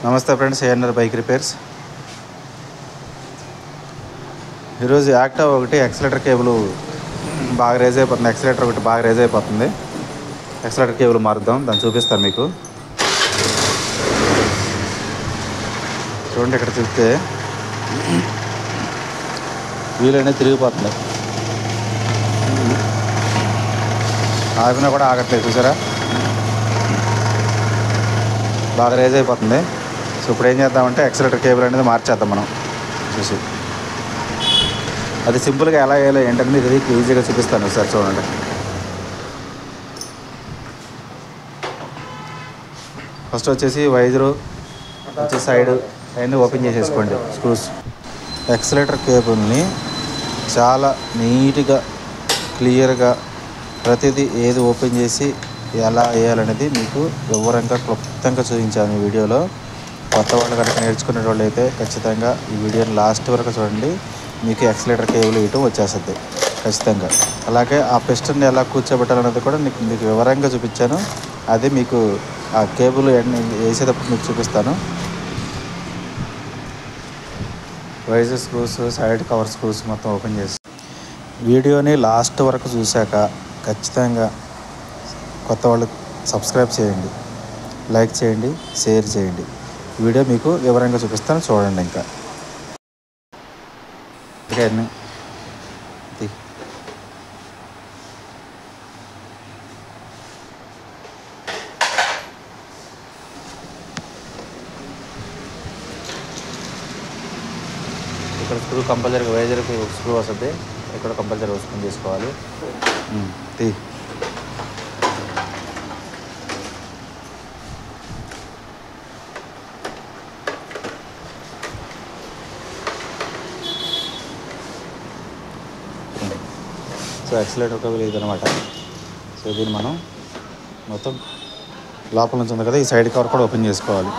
నమస్తే friends, ANR bike repairs. ఈరోజు active ఒకటి యాక్సిలేటర్ కేబుల్ బాగా రేజ్ అయిపోతుంది. యాక్సిలేటర్ ఒకటి బాగా రేజ్ అయిపోతుంది. యాక్సిలేటర్ కేబుల్ మారుద్దాం, దాన్ని చూపిస్తాను మీకు. చూడండి, ఇక్కడ చూస్తే వీల్ అనేది తిరిగిపోతుంది. ఆగినా కూడా ఆగట్లేదు, చూసారా? బాగా రేజ్ అయిపోతుంది. సో ఇప్పుడు ఏం చేద్దామంటే యాక్సిలేటర్ కేబుల్ అనేది మార్చేద్దాం మనం చూసి. అది సింపుల్గా ఎలా వేయాలో ఏంటనేది ఇది ఈజీగా చూపిస్తాను సార్. చూడండి, ఫస్ట్ వచ్చేసి వైజరు వచ్చి సైడ్ అవన్నీ ఓపెన్ చేసేసుకోండి స్క్రూస్. యాక్సిలేటర్ కేబుల్ని చాలా నీట్గా క్లియర్గా ప్రతిదీ ఏది ఓపెన్ చేసి ఎలా వేయాలనేది మీకు వివరంగా క్లుప్తంగా చూపించాను ఈ వీడియోలో. కొత్త వాళ్ళు కనుక నేర్చుకునే వాళ్ళు అయితే ఖచ్చితంగా ఈ వీడియోని లాస్ట్ వరకు చూడండి. మీకు యాక్సిలేటర్ కేబుల్ వేయటం వచ్చేస్తుంది ఖచ్చితంగా. అలాగే ఆ పిస్టన్ ఎలా కూర్చోబెట్టాలనేది కూడా మీకు వివరంగా చూపించాను. అది మీకు ఆ కేబుల్ వేసేటప్పుడు మీకు చూపిస్తాను. Visor screws, side cover screws మొత్తం ఓపెన్ చేసి వీడియోని లాస్ట్ వరకు చూశాక ఖచ్చితంగా కొత్త వాళ్ళు సబ్స్క్రైబ్ చేయండి, లైక్ చేయండి, షేర్ చేయండి. వీడియో మీకు వివరంగా చూపిస్తాను, చూడండి. ఇంకా ఇక్కడ స్క్రూ కంపల్సరీగా వైజర్కి స్క్రూ వస్తుంది. ఇక్కడ కంపల్సరీ ఓపెన్ చేసుకోవాలి. తీ సో యాక్సిలేటర్ కేబుల్ ఇదనమాట. సో దీన్ని మనం మొత్తం లోపల నుంచి ఉంది కదా, ఈ సైడ్ కవర్ కూడా ఓపెన్ చేసుకోవాలి.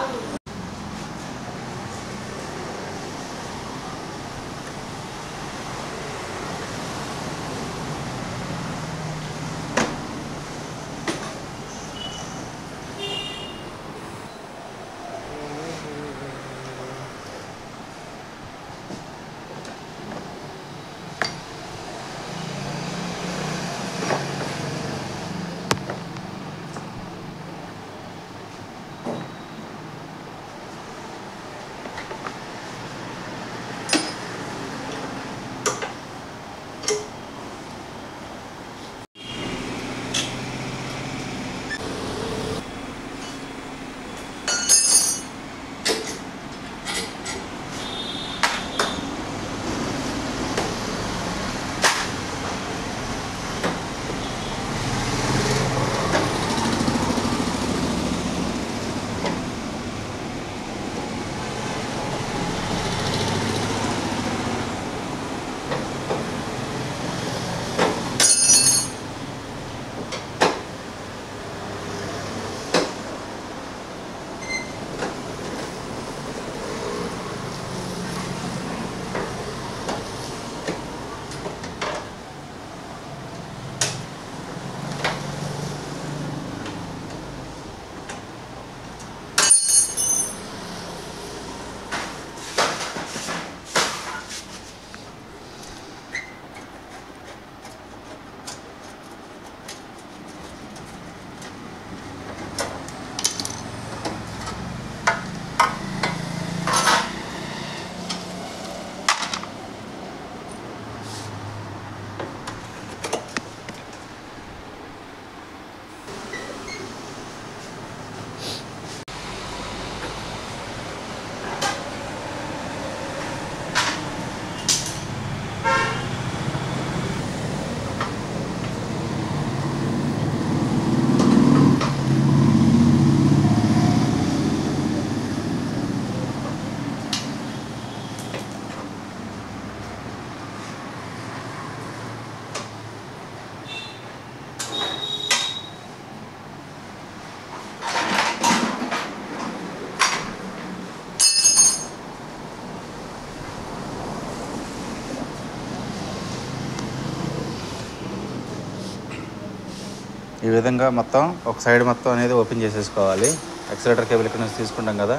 ఈ విధంగా మొత్తం ఒక సైడ్ మొత్తం అనేది ఓపెన్ చేసేసుకోవాలి. యాక్సిలేటర్ కేబుల్ ఇక్కడ నుంచి తీసుకుంటాం కదా,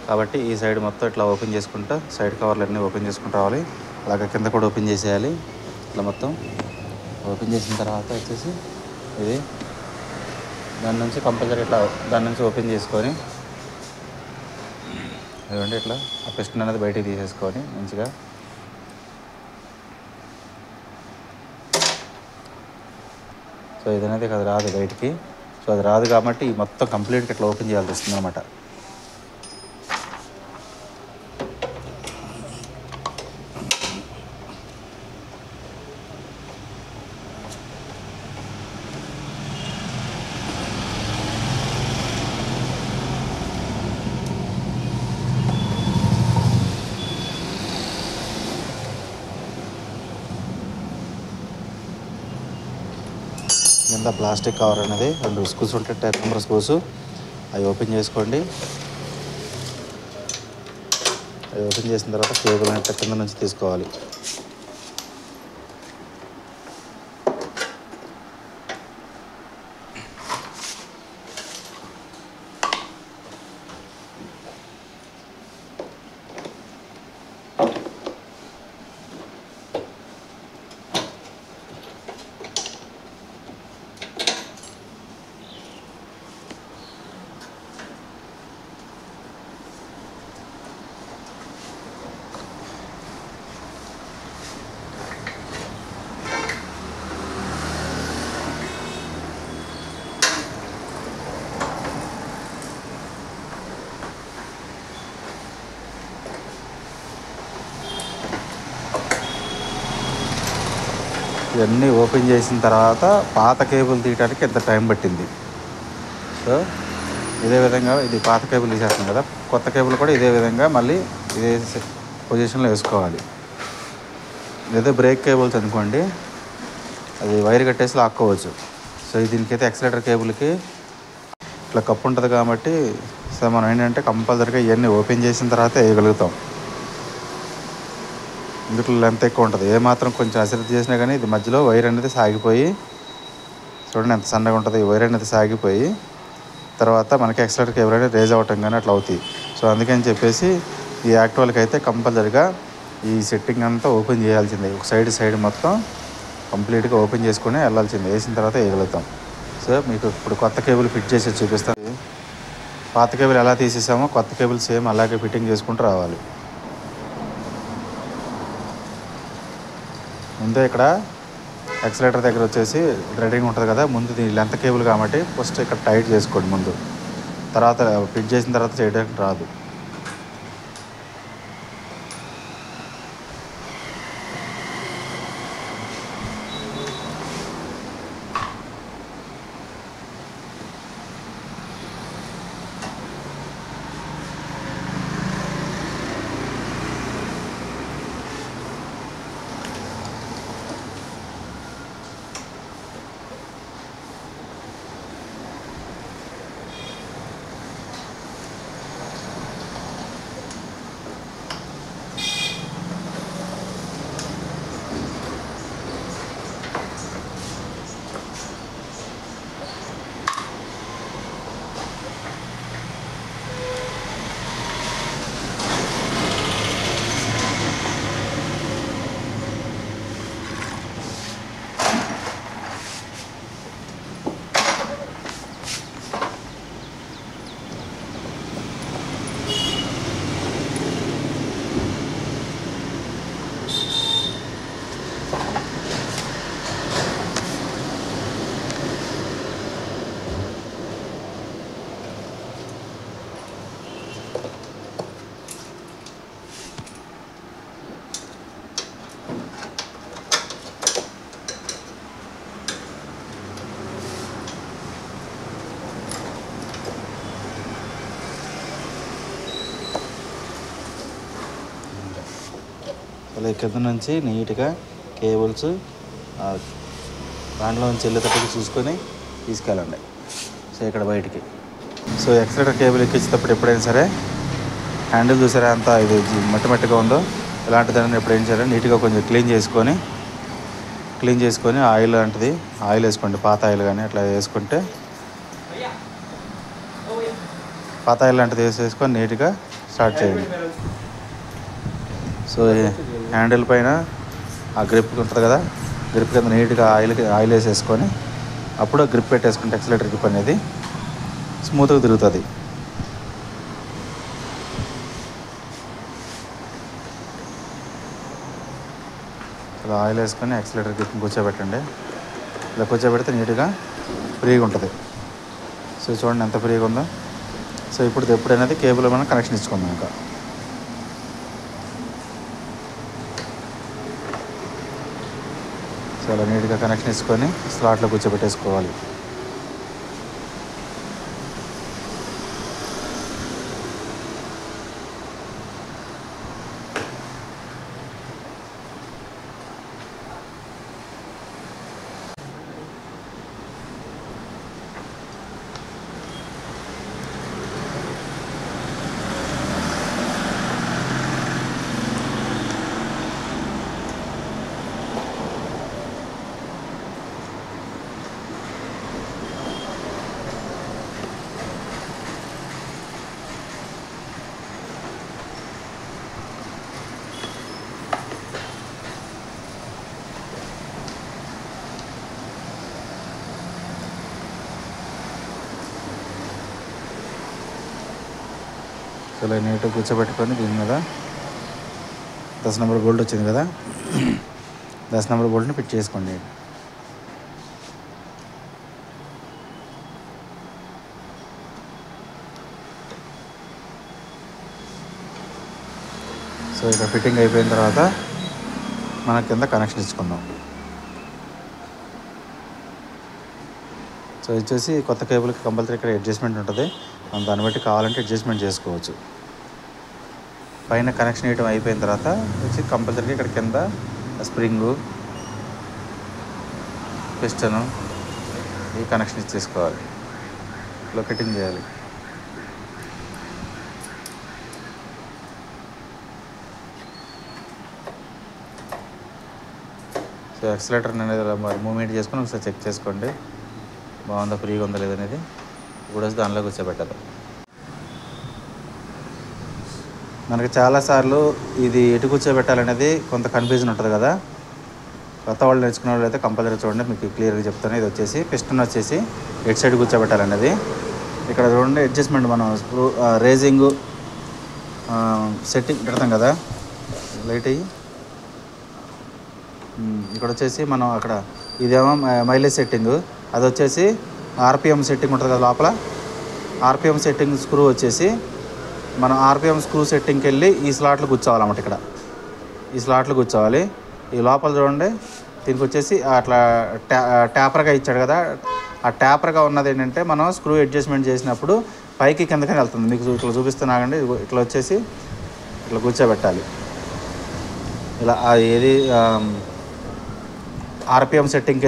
కాబట్టి ఈ సైడ్ మొత్తం ఇట్లా ఓపెన్ చేసుకుంటా సైడ్ కవర్లు అన్నీ ఓపెన్ చేసుకుంటూ రావాలి. అలాగే కింద కూడా ఓపెన్ చేసేయాలి. ఇట్లా మొత్తం ఓపెన్ చేసిన తర్వాత వచ్చేసి ఇది దాని నుంచి కంపల్సరీ ఇట్లా దాని నుంచి ఓపెన్ చేసుకొని ఇదిగోండి ఇట్లా ఆ పిస్టన్ అనేది బయటికి తీసేసుకొని మంచిగా సో ఇది అనేది అది రాదు బయటికి. సో అది రాదు కాబట్టి మొత్తం కంప్లీట్గా ఇట్లా ఓపెన్ చేయాల్సి వస్తుంది అనమాట. కింద ప్లాస్టిక్ కవర్ అనేది 2 స్క్రూస్ ఉంటాయి, 10 నెంబర్ స్క్రూస్. అవి ఓపెన్ చేసుకోండి. అవి ఓపెన్ చేసిన తర్వాత కేబుల్ అనేది కింద నుంచి తీసుకోవాలి. ఇవన్నీ ఓపెన్ చేసిన తర్వాత పాత కేబుల్ తీయడానికి ఎంత టైం పట్టింది. సో ఇదే విధంగా ఇది పాత కేబుల్ తీసేస్తాం కదా, కొత్త కేబుల్ కూడా ఇదే విధంగా మళ్ళీ ఇదే పొజిషన్లో వేసుకోవాలి. ఏదో బ్రేక్ కేబుల్స్ అనుకోండి, అది వైర్ కట్టేసి లాక్కోవచ్చు. సో దీనికైతే ఎక్సలేటర్ కేబుల్కి ఇట్లా కప్పు ఉంటుంది కాబట్టి సో మనం ఏంటంటే కంపల్సరీగా ఇవన్నీ ఓపెన్ చేసిన తర్వాత వేయగలుగుతాం. ఇందులో లెంత్ ఎక్కువ ఉంటుంది. ఏమాత్రం కొంచెం అశ్రద్ధ చేసినా కానీ ఇది మధ్యలో వైర్ అనేది సాగిపోయి చూడండి ఎంత సన్నగా ఉంటుంది. ఈ వైర్ అనేది సాగిపోయి తర్వాత మనకి ఎక్సలేటర్ కేబుల్ అనేది రేజ్ అవ్వటం కానీ అట్లా అవుతాయి. సో అందుకని చెప్పేసి ఈ యాక్టివాలకి అయితే కంపల్సరీగా ఈ సెట్టింగ్ అంతా ఓపెన్ చేయాల్సిందే. ఒక సైడ్ మొత్తం కంప్లీట్గా ఓపెన్ చేసుకుని వెళ్ళాల్సిందే. వేసిన తర్వాత వేయగలుగుతాం. సో మీకు ఇప్పుడు కొత్త కేబుల్ ఫిట్ చేసి చూపిస్తాను. పాత కేబుల్ ఎలా తీసేసామో కొత్త కేబుల్ సేమ్ అలాగే ఫిట్టింగ్ చేసుకుంటూ రావాలి. ముందే ఇక్కడ ఎక్సలేటర్ దగ్గర వచ్చేసి థ్రెడింగ్ ఉంటుంది కదా, ముందు దీని లెంత్ కేబుల్ కాబట్టి ఫస్ట్ ఇక్కడ టైట్ చేసుకోండి ముందు. తర్వాత ఫిట్ చేసిన తర్వాత చేయడానికి రాదు. అలా కింద నుంచి నీట్గా కేబుల్స్ దాంట్లో నుంచి వెళ్ళేటట్టుగా చూసుకొని తీసుకెళ్ళండి. సో ఇక్కడ బయటికి సో ఎక్సలేటర్ కేబుల్ ఎక్కించేటప్పుడు ఎప్పుడైనా సరే హ్యాండిల్ చూసారా అంతా ఇది మట్టిగా ఉందో, ఇలాంటి దాన్ని ఎప్పుడైనా సరే నీట్గా కొంచెం క్లీన్ చేసుకొని ఆయిల్ లాంటిది ఆయిల్ వేసుకోండి. పాత ఆయిల్ కానీ అట్లా వేసుకుంటే పాతాయిల్ లాంటిది వేసేసుకొని నీట్గా స్టార్ట్ చేయండి. సో హ్యాండిల్ పైన ఆ గ్రిప్ ఉంటుంది కదా, గ్రిప్ కింద నీట్గా ఆయిల్ వేసేసుకొని అప్పుడు గ్రిప్ పెట్టేసుకుంటే యాక్సిలరేటర్ గ్రిప్ అనేది స్మూత్గా తిరుగుతుంది. ఇలా ఆయిల్ వేసుకొని యాక్సిలరేటర్ గ్రిప్ని కూర్చోబెట్టండి. ఇలా కూర్చోబెడితే నీట్గా ఫ్రీగా ఉంటుంది. సో చూడండి ఎంత ఫ్రీగా ఉందో. సో ఇప్పుడు ఎప్పుడైనా కేబుల్ మనం కనెక్షన్ ఇచ్చుకుందాం. ఇంకా సో అలా నీట్గా కనెక్షన్ ఇచ్చుకొని స్లాట్లో కూర్చోబెట్టేసుకోవాలి. సో ఇలా నీట్గా కూర్చోబెట్టుకొని దీని మీద 10 నెంబర్ బోల్ట్ వచ్చింది కదా, 10 నెంబర్ బోల్ట్ని ఫిట్ చేసుకోండి. సో ఇక్కడ ఫిట్టింగ్ అయిపోయిన తర్వాత మన కింద కనెక్షన్ ఇచ్చుకుందాం. సో వచ్చేసి కొత్త కేబుల్కి కంపల్సరీ ఇక్కడ అడ్జస్ట్మెంట్ ఉంటుంది. మనం దాన్ని బట్టి కావాలంటే అడ్జస్ట్మెంట్ చేసుకోవచ్చు. పైన కనెక్షన్ వేయడం అయిపోయిన తర్వాత వచ్చి కంపల్సరీగా ఇక్కడ కింద స్ప్రింగు, పిస్టను ఈ కనెక్షన్ ఇచ్చేసుకోవాలి. ఇలా ఫిట్టింగ్ చేయాలి. సో యాక్సిలరేటర్ అనేది మూవ్మెంట్ చేసుకొని ఒకసారి చెక్ చేసుకోండి, బాగుందా, ఫ్రీగా ఉందా లేదనేది. ఇప్పుడు వచ్చి దానిలో కూర్చోబెట్టాలి. మనకి చాలాసార్లు ఇది ఎటు కూర్చోబెట్టాలనేది కొంత కన్ఫ్యూజన్ ఉంటుంది కదా. కొత్త వాళ్ళు నేర్చుకునే వాళ్ళు అయితే కంపల్సరీ చూడండి, మీకు క్లియర్గా చెప్తాను. ఇది వచ్చేసి పిస్టన్ వచ్చేసి ఎటు సైడ్ కూర్చోబెట్టాలనేది. ఇక్కడ చూడండి అడ్జస్ట్మెంట్ మనం స్క్రూ రేజింగ్ సెట్టింగ్ పెడతాం కదా, లైట్ అయ్యి ఇక్కడ వచ్చేసి మనం అక్కడ ఇదేమో మైలేజ్ సెట్టింగ్, అది వచ్చేసి ఆర్పిఎం సెట్టింగ్ ఉంటుంది కదా లోపల. ఆర్పిఎం సెట్టింగ్ స్క్రూ వచ్చేసి మనం ఆర్పిఎం స్క్రూ సెట్టింగ్కి వెళ్ళి ఈ స్లాట్లు కూర్చోవాలన్నమాట. ఇక్కడ ఈ స్లాట్లు కూర్చోవాలి. ఈ లోపల చూడండి దీనికి వచ్చేసి అట్లా ట్యాపర్గా ఇచ్చాడు కదా, ఆ ట్యాపర్గా ఉన్నది ఏంటంటే మనం స్క్రూ అడ్జస్ట్మెంట్ చేసినప్పుడు పైకి కిందకనే వెళ్తుంది. మీకు ఇట్లా చూపిస్తున్నాగండి, ఇట్లా వచ్చేసి ఇట్లా కూర్చోబెట్టాలి. ఇలా ఏది ఆర్పిఎం సెట్టింగ్కి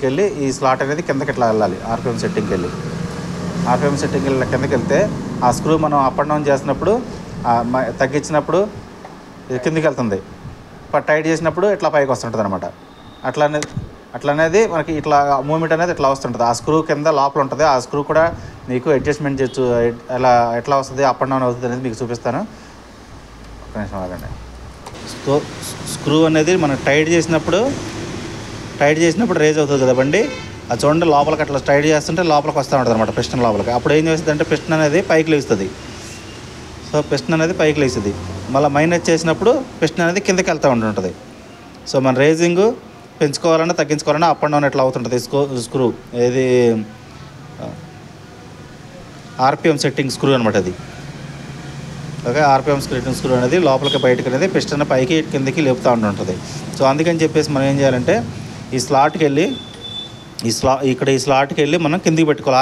వెళ్ళి ఈ స్లాట్ అనేది కిందకి ఇట్లా వెళ్ళాలి. ఆర్పిఎం సెట్టింగ్కి వెళ్ళి కిందకి వెళ్తే ఆ స్క్రూ మనం అప్ అండ్ డౌన్ చేసినప్పుడు తగ్గించినప్పుడు కిందకి వెళ్తుంది, టైట్ చేసినప్పుడు ఇట్లా పైకి వస్తుంటుంది అనమాట. అట్లనేది మనకి ఇట్లా మూమెంట్ అనేది ఇట్లా వస్తుంటుంది. ఆ స్క్రూ కింద లోపల ఉంటుంది. ఆ స్క్రూ కూడా మీకు అడ్జస్ట్మెంట్ చేయొచ్చు, ఎట్లా వస్తుంది, అప్ అండ్ డౌన్ అవుతుంది అనేది మీకు చూపిస్తాను. ఒక నిమిషం ఆగండి. స్క్రూ అనేది మనం టైట్ చేసినప్పుడు రేజ్ అవుతుంది కదా బండి, అది చూడండి లోపలికి అట్లా టైట్ చేస్తుంటే లోపలికి వస్తూ ఉంటుంది అనమాట పిస్టన్ లోపలికి. అప్పుడు ఏం చేస్తుంది అంటే పిస్టన్ అనేది పైకి లేస్తుంది. సో పిస్టన్ అనేది పైకి లేస్తుంది, మళ్ళీ మైనస్ చేసినప్పుడు పిస్టన్ అనేది కిందకి వెళ్తూ ఉంటుంటుంది. సో మన రేజింగ్ పెంచుకోవాలన్నా తగ్గించుకోవాలన్నా అప్ అండ్ డౌన్ ఎట్లా అవుతుంటుంది స్క్రూ, ఏది ఆర్పిఎం సెట్టింగ్ స్క్రూ అనమాట అది. ఓకే, ఆర్పిఎం సెట్టింగ్ స్క్రూ అనేది లోపలికి బయటకు అనేది పిస్టన్ పైకి కిందకి లేపుతూ ఉంటుంటుంది. సో అందుకని చెప్పేసి మనం ఏం చేయాలంటే ఈ స్లాట్కి వెళ్ళి ఈ స్లాట్కి వెళ్ళి మనం కిందికి పెట్టుకోవాలి.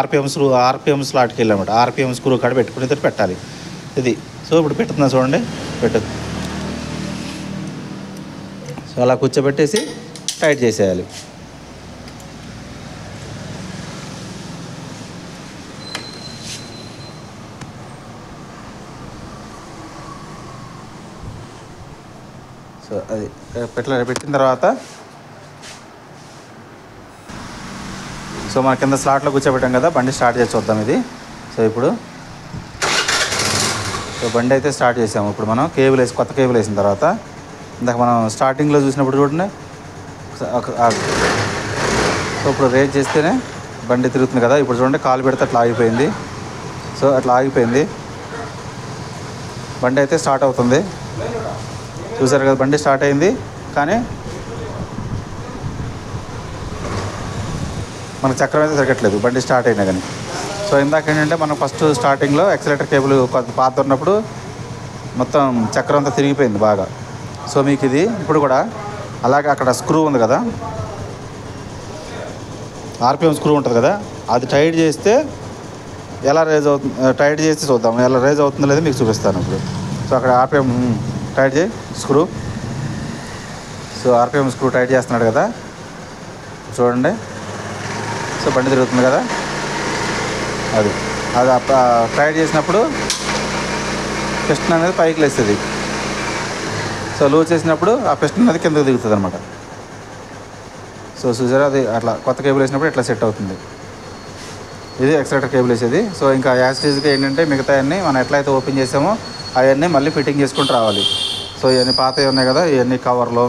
ఆర్పిఎం స్లాట్కి వెళ్ళి అనమాట. ఆర్పిఎం స్క్రూ కాడ పెట్టుకుని పెట్టాలి ఇది. సో ఇప్పుడు పెట్టుతున్నా చూడండి, సో అలా కూర్చోబెట్టేసి టైట్ చేసేయాలి. సో అది పెట్టిన తర్వాత సో మన కింద స్లాట్లో కూర్చోబెట్టాం కదా, బండి స్టార్ట్ చేసి చూద్దాం ఇది. సో ఇప్పుడు సో బండి అయితే స్టార్ట్ చేసాము. ఇప్పుడు మనం కొత్త కేబుల్ వేసిన తర్వాత ఇందాక మనం స్టార్టింగ్లో చూసినప్పుడు చూడండి. సో ఇప్పుడు రేజ్ చేస్తేనే బండి తిరుగుతుంది కదా. ఇప్పుడు చూడండి కాలు పెడితే అట్లా ఆగిపోయింది. సో అట్లా ఆగిపోయింది. బండి అయితే స్టార్ట్ అవుతుంది. చూసారు కదా, బండి స్టార్ట్ అయింది. కానీ మనకు చక్రం అయితే తిరగట్లేదు బండి స్టార్ట్ అయినా కానీ. సో ఇందాక ఏంటంటే మనం ఫస్ట్ స్టార్టింగ్లో యాక్సిలేటర్ కేబుల్ కొంత పాత ఉన్నప్పుడు మొత్తం చక్రం అంతా తిరిగిపోయింది బాగా. సో మీకు ఇది ఇప్పుడు కూడా అలాగే అక్కడ స్క్రూ ఉంది కదా, ఆర్పిఎం స్క్రూ ఉంటుంది కదా, అది టైట్ చేస్తే ఎలా రేజ్ అవుతుంది, టైట్ చేస్తే చూద్దాం ఎలా రేజ్ అవుతుందో లేదో మీకు చూపిస్తాను ఇప్పుడు. సో అక్కడ ఆర్పిఎం టైట్ చేయి screw. So RPM screw tight చేస్తున్నాడు కదా, చూడండి. సో బండి తిరుగుతుంది కదా, అది టైట్ చేసినప్పుడు పిస్టన్ అనేది పైకి లేస్తుంది. సో లూజ్ చేసినప్పుడు ఆ పిస్టన్ అనేది కిందకి దిగుతుంది అనమాట. సో చూసారా, అది అట్లా కొత్త కేబుల్ వేసినప్పుడు ఇట్లా సెట్ అవుతుంది. ఇది యాక్సిలేటర్ కేబుల్ వేసేది. సో ఇంకా యాస్టేజ్గా ఏంటంటే మిగతా అన్నీ మనం ఎట్లయితే ఓపెన్ చేసామో అవన్నీ మళ్ళీ ఫిట్టింగ్ చేసుకుంటూ రావాలి. సో ఇవన్నీ పాతవి ఉన్నాయి కదా, ఇవన్నీ కవర్లో,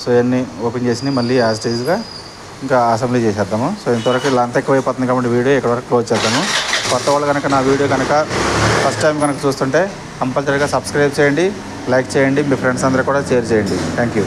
సో ఇవన్నీ ఓపెన్ చేసి మళ్ళీ యాస్టేజ్గా ఇంకా అసెంబ్లీ చేసేద్దాము. సో ఇంతవరకు ఇలా అంత ఎక్కువైపోతుంది కాబట్టి వీడియో ఇక్కడ వరకు క్లోజ్ చేద్దాము. కొత్త వాళ్ళు కనుక నా వీడియో కనుక ఫస్ట్ టైం కనుక చూస్తుంటే కంపల్సరీగా సబ్స్క్రైబ్ చేయండి, లైక్ చేయండి, మీ ఫ్రెండ్స్ అందరూ కూడా షేర్ చేయండి. Thank you.